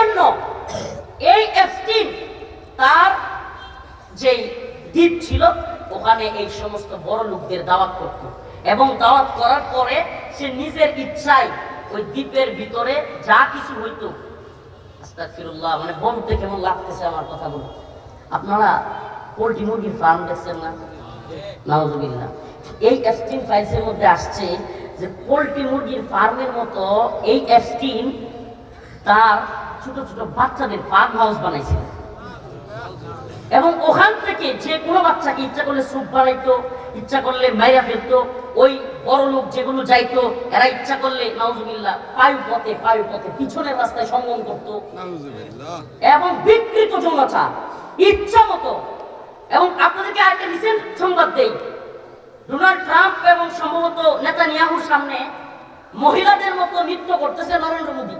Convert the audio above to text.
জন্য এই এপস্টিন তার যেই দ্বীপ ছিল ওখানে এই সমস্ত বড় লোকদের দাওয়াত করত, এবং দাওয়াত করার পরে সে নিজের ইচ্ছায় ওই দ্বীপের ভিতরে যা কিছু হইতো, আস্তাগফিরুল্লাহ, মানে বলতে কেমন লাগতেছে আমার কথাগুলো, আপনারা পোল্ট্রি মুরগির ফার্ম দেখছেন না? নাউজুবিল্লাহ। এই এপস্টিন ফাইলসের মধ্যে আসছে যে পোল্ট্রি মুরগির ফার্মের মতো এই এপস্টিন তার ছোট ছোট বাচ্চাদের ফার্ম হাউস বানাইছে, এবং ওখান থেকে যে কোনো বাচ্চাকে ইচ্ছা করলে স্যুপ বানাইতো, ইচ্ছা করলে মাইরা ফেলতো। ওই বড় লোক যেগুলো যাইতো এরা ইচ্ছা করলে নাউজুবিল্লাহ পায়ু পথে পিছনের রাস্তায় সঙ্গম করতো, এবং বিকৃত যৌনাচার ইচ্ছা মতো। এবং আপনাদেরকে আরেকটা রিসেন্ট সংবাদ দেই, ডোনাল্ড ট্রাম্প এবং সম্ভবত নেতানিয়াহুর সামনে মহিলাদের মতো নৃত্য করতেছে নরেন্দ্র মোদী।